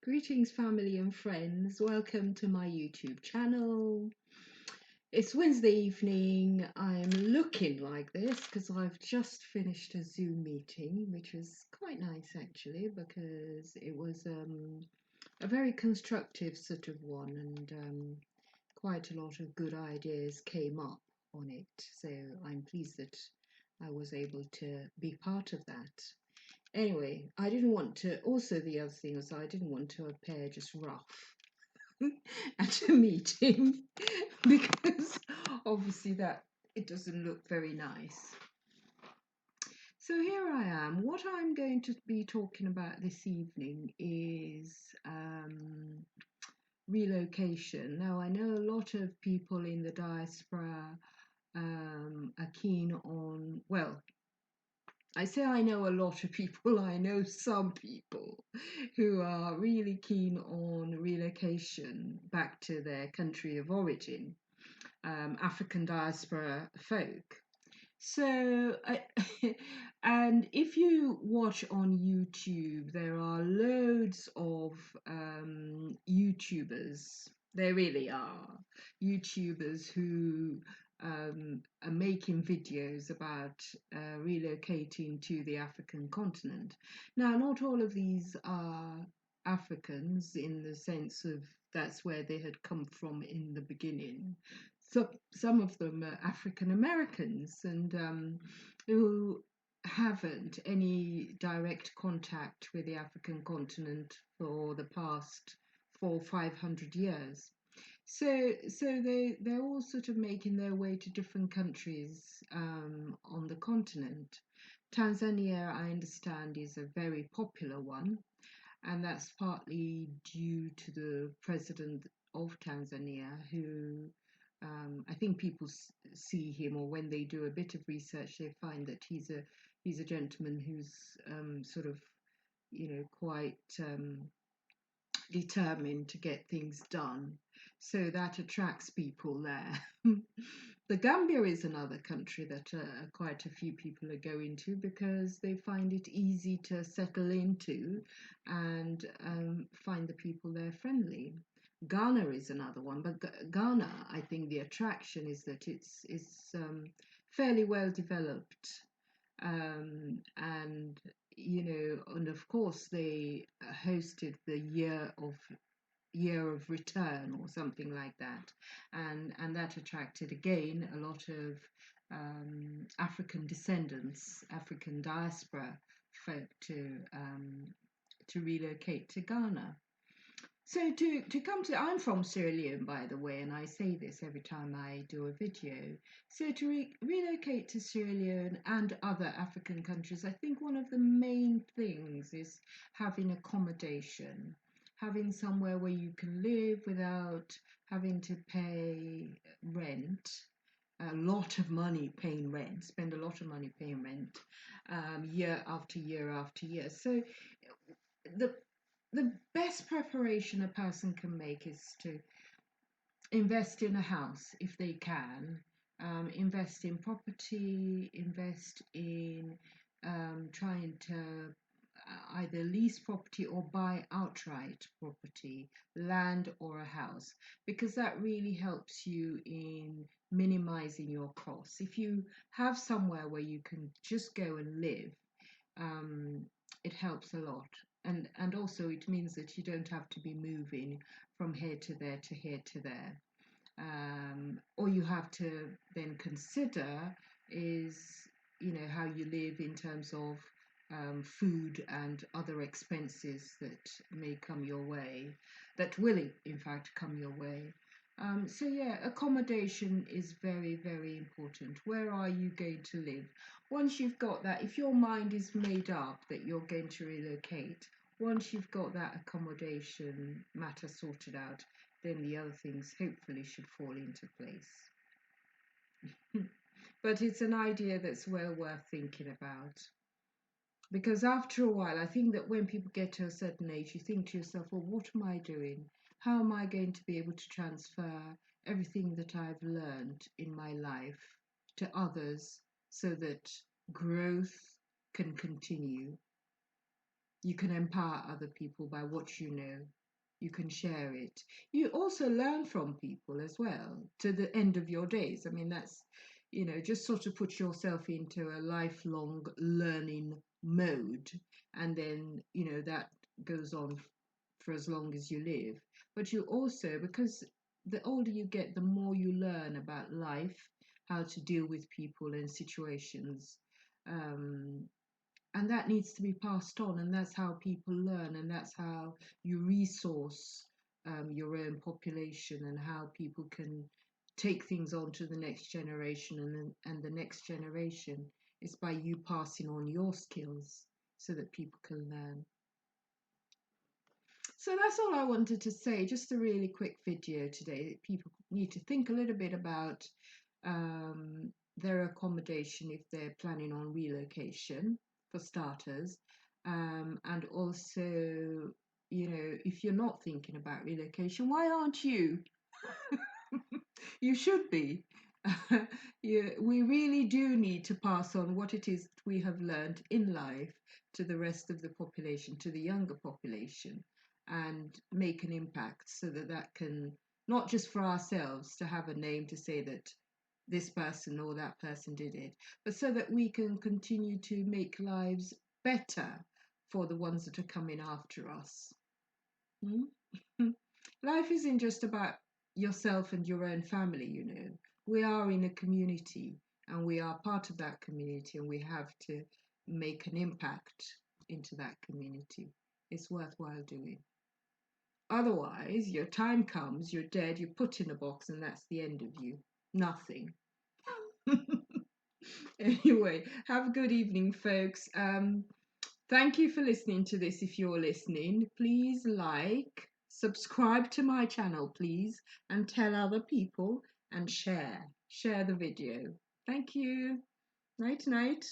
Greetings, family and friends. Welcome to my YouTube channel. It's Wednesday evening. I'm looking like this because I've just finished a Zoom meeting, which was quite nice actually, because it was a very constructive sort of one, and quite a lot of good ideas came up on it. So I'm pleased that I was able to be part of that. Anyway, I didn't want to, also the other thing was I didn't want to appear just rough at a meeting because obviously that it doesn't look very nice. So here I am. What I'm going to be talking about this evening is relocation. Now, I know a lot of people in the diaspora are keen on, well, I say I know a lot of people, I know some people who are really keen on relocation back to their country of origin, African diaspora folk. So, and if you watch on YouTube, there are loads of YouTubers. There really are YouTubers who are making videos about relocating to the African continent. Now, not all of these are Africans in the sense of that's where they had come from in the beginning. So some of them are African Americans and who haven't any direct contact with the African continent for the past 400-500 years. So they're all sort of making their way to different countries on the continent. Tanzania, I understand, is a very popular one, and that's partly due to the president of Tanzania, who I think people see him, or when they do a bit of research, they find that he's a gentleman who's sort of, quite determined to get things done. So that attracts people there. The Gambia is another country that quite a few people are going to because they find it easy to settle into and find the people there friendly. Ghana is another one, but Ghana, I think the attraction is that it's fairly well developed, and and of course they hosted the year of return or something like that, and that attracted again a lot of African descendants, African diaspora folk to relocate to Ghana. So to come to, I'm from Sierra Leone, by the way, and I say this every time I do a video. So to relocate to Sierra Leone and other African countries, I think one of the main things is having accommodation, having somewhere where you can live without having to pay rent. A lot of money paying rent, spend a lot of money paying rent, year after year after year. So the the best preparation a person can make is to invest in a house if they can, invest in property, invest in trying to either lease property or buy outright property, land or a house, because that really helps you in minimizing your costs. If you have somewhere where you can just go and live, um, it helps a lot. And also it means that you don't have to be moving from here to there to here to there. All you have to then consider is, how you live in terms of food and other expenses that may come your way, that will in fact come your way. So yeah, accommodation is very, very important. Where are you going to live? Once you've got that, if your mind is made up that you're going to relocate, once you've got that accommodation matter sorted out, then the other things hopefully should fall into place. But it's an idea that's well worth thinking about. Because after a while, I think that when people get to a certain age, you think to yourself, well, what am I doing? How am I going to be able to transfer everything that I've learned in my life to others so that growth can continue? You can empower other people by what you know. You can share it. You also learn from people as well to the end of your days. I mean, that's, just sort of put yourself into a lifelong learning mode. And then, that goes on for as long as you live. But you also, because the older you get, the more you learn about life, how to deal with people and situations. Um, and that needs to be passed on, and that's how people learn, and that's how you resource your own population, and how people can take things on to the next generation, and the next generation is by you passing on your skills so that people can learn. So that's all I wanted to say. Just a really quick video today. People need to think a little bit about their accommodation if they're planning on relocation, for starters. And also, if you're not thinking about relocation, why aren't you? You should be. We really do need to pass on what it is that we have learned in life to the rest of the population, to the younger population, and make an impact so that that can, not just for ourselves to have a name to say that this person or that person did it, but so that we can continue to make lives better for the ones that are coming after us. Hmm? Life isn't just about yourself and your own family. We are in a community, and we are part of that community, and we have to make an impact into that community. It's worthwhile doing. Otherwise, your time comes, you're dead, you're put in a box, and that's the end of you. Nothing. Anyway, have a good evening, folks. Thank you for listening to this. If you're listening, please like, subscribe to my channel, please, and tell other people, and share the video. Thank you. Night night.